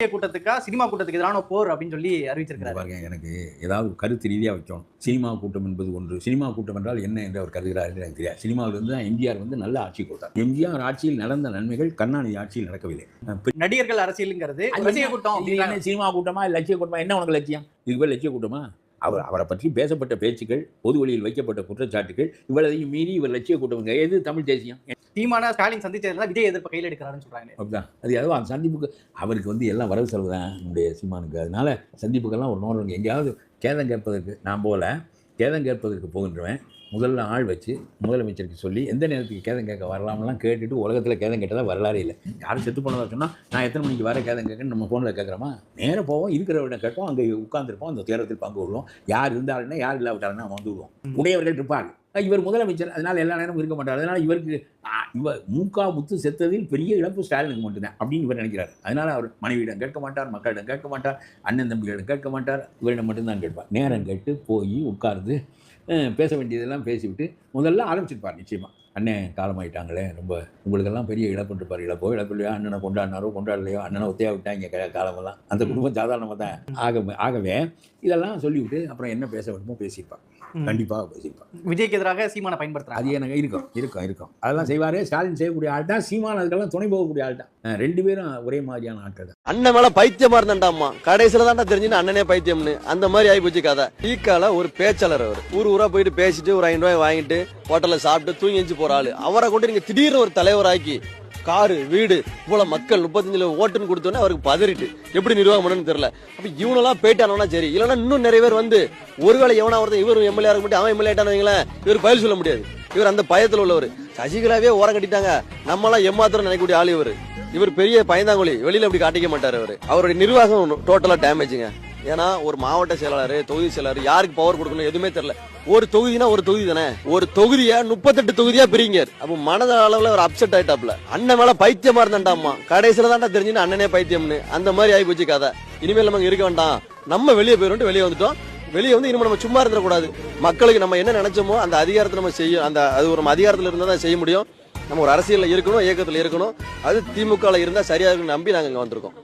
கூட்டத்துக்கா cinema கூட்டத்துக்கு எதிரான போர் அப்படின்னு சொல்லி அறிவிச்சிருக்காரு. எனக்கு ஏதாவது கருத்து ரீதியாக வைக்கணும். சினிமா கூட்டம் என்பது ஒன்று. சினிமா கூட்டம் என்றால் என்ன என்று அவர் கருதுகிறார் என்று எனக்கு தெரியாது. சினிமாவிலிருந்து தான் எம்ஜிஆர் நல்ல ஆட்சி கொடுத்தார். எம்ஜிஆர் ஆட்சியில் நடந்த நன்மைகள் கருணாநிதி ஆட்சியில் நடக்கவில்லை. நடிகர்கள் அரசியலுங்கிறது ரசிக கூட்டம், சினிமா கூட்டமா லட்சிய கூட்டமா? என்ன உனக்கு லட்சியம்? இதுவே லட்சிய கூட்டமா? அவரை பற்றி பேசப்பட்ட பேச்சுக்கள், பொது வழியில் வைக்கப்பட்ட குற்றச்சாட்டுகள், இவ்வளதையும் மீறி இவர் லட்சிய கூட்டம். எது தமிழ் தேசியம்? தீமான ஸ்டாலின் சந்திச்சதுல விஜய் எதிர்ப்பு கையில் எடுக்கிறாருன்னு சொல்றாங்க. அப்படிதான். அது ஏதோ அந்த சந்திப்புக்கு அவருக்கு எல்லாம் வரவு செலவு தான் நம்முடைய சீமானுக்கு. அதனால சந்திப்புக்கெல்லாம் ஒரு நோரம் எங்கேயாவது கேதம் கேட்பதற்கு நான் கேதம் கேட்பதற்கு போகின்றவன் முதல்ல ஆள் வச்சு முதலமைச்சருக்கு சொல்லி எந்த நேரத்துக்கு கேதம் கேட்க வரலாம்லாம் கேட்டுட்டு உலகத்தில் கேதம் கேட்டதாக வரலாறே இல்லை. யாரும் செத்து போனதாக சொன்னால் நான் எத்தனை மணிக்கு வர கேதம் கேட்கன்னு நம்ம ஃபோனில் கேட்குறோமா? நேராக போவோம், இருக்கிறவரிடம் கேட்போம், அங்கே உட்காந்துருப்போம், அந்த தேரத்தில் பங்கு விடுவோம். யார் இருந்தாலுன்னா யார் இல்லாவிட்டாருன்னா வந்து விடுவோம். உடையவர்கள் இருப்பார். இவர் முதலமைச்சர், அதனால் எல்லா நேரமும் இருக்க மாட்டார். அதனால் இவருக்கு முத்து செத்ததில் பெரிய இழப்பு ஸ்டாலினுக்கு மட்டும்தான் அப்படின்னு இவர் நினைக்கிறார். அதனால் அவர் மனைவியிடம் கேட்க மாட்டார், மக்களிடம் கேட்க மாட்டார், அண்ணன் தம்பிகளிடம் கேட்க மாட்டார், இவரிடம் மட்டும்தான் கேட்பார். நேரம் கேட்டு போய் உட்கார்ந்து பேச வேண்டியதெல்லாம் பேசிவிட்டு முதல்ல ஆரம்பிச்சிருப்பார். நிச்சயமாக அண்ணன் காலமாயிட்டாங்களே, ரொம்ப உங்களுக்கெல்லாம் பெரிய இழப்புன்றிருப்பார். இழப்போ இல்லையோ, அண்ணனை கொண்டாடலையோ, அண்ணனை ஒத்தையா விட்டாங்க காலமெல்லாம். அந்த குடும்பம் சாதாரணமாக தான். ஆகவே இதெல்லாம் சொல்லிவிட்டு அப்புறம் என்ன பேச வேண்டுமோ பேசியிருப்பார். கண்டிப்பாக பேசியிருப்பார். விஜய்க்கு எதிராக சீமானை பயன்படுத்துறாங்க. அது எனக்கு இருக்கும் அதெல்லாம் செய்வார். ஸ்டாலின் செய்யக்கூடிய ஆள் தான், சீமான் அதுக்கெல்லாம் துணை போகக்கூடிய ஆள் தான். ரெண்டு பேரும் ஒரே மாதிரியான ஆட்கள் தான். அண்ணன் மேல பைத்தியமா இருந்தாண்டாமா, கடைசியில தான்டா தெரிஞ்சுன்னு அண்ணனே பைத்தியம்னு. அந்த மாதிரி ஆகி போச்சு கதை. ஈக்கால ஒரு பேச்சாளர், அவர் ஊரா போயிட்டு பேசிட்டு ஒரு 5 ரூபாய் வாங்கிட்டு ஹோட்டல்ல சாப்பிட்டு தூங்கி எஞ்சி போற ஆளு. அவரை கொண்டு நீங்க திடீர்னு ஒரு தலைவராக்கி காரு வீடு இவ்வளவு மக்கள் 35 ஓட்டுன்னு கொடுத்தோன்னே அவருக்கு பதறிட்டு எப்படி நிர்வாகம் பண்ணணும்னு தெரியல. அப்ப இவனெல்லாம் போயிட்டானா சரி, இல்லைன்னா இன்னும் நிறைய பேர் ஒருவேளை எவனா ஒருத்தன் இவர் எம்எல்ஏ இருக்க மட்டும் அவன் எம்எல்ஏ ஆட்டானவங்களேன் இவர் பயில் சொல்ல முடியாது. இவர் அந்த பயத்தில் உள்ளவர். சசிகலாவே ஓரம் கட்டிட்டாங்க, நம்மளாம் ஏமாத்திரம் நினைக்கக்கூடிய ஆள் இவர் பெரிய பயந்தாங்கொழி, வெளியில அப்படி காட்டிக்க மாட்டாரு. அவருடைய நிர்வாகம் டோட்டலா டேமேஜுங்க. ஏன்னா ஒரு மாவட்ட செயலாளர், தொகுதி செயலாளர், யாருக்கு பவர் கொடுக்கணும் எதுவுமே தெரியல. ஒரு தொகுதினா ஒரு தொகுதி தானே, ஒரு தொகுதியா 38 தொகுதியா பிரிங்க. அப்ப மனத அளவுல ஒரு அப்செட் ஆயிட்டாப்ல. அண்ணன் மேல பைத்தியமா இருந்தாண்டாமா, கடைசியில தான்டா தெரிஞ்சுன்னு அண்ணனே பைத்தியம்னு. அந்த மாதிரி ஆகி போச்சு கதை. இனிமேல் நம்ம இருக்க வேண்டாம், நம்ம வெளியே போயிடும். வெளியே வந்துட்டோம். வெளியே இனிமே நம்ம சும்மா இருந்துடக்கூடாது. மக்களுக்கு நம்ம என்ன நினைச்சோமோ அந்த அதிகாரத்தை நம்ம செய்யும். அது ஒரு அதிகாரத்துல இருந்தா தான் செய்ய முடியும். நம்ம ஒரு அரசியல்ல இருக்கணும், இயக்கத்துல இருக்கணும். அது திமுக இருந்தா சரியா இருக்குன்னு நம்பி நாங்க இங்க வந்திருக்கோம்.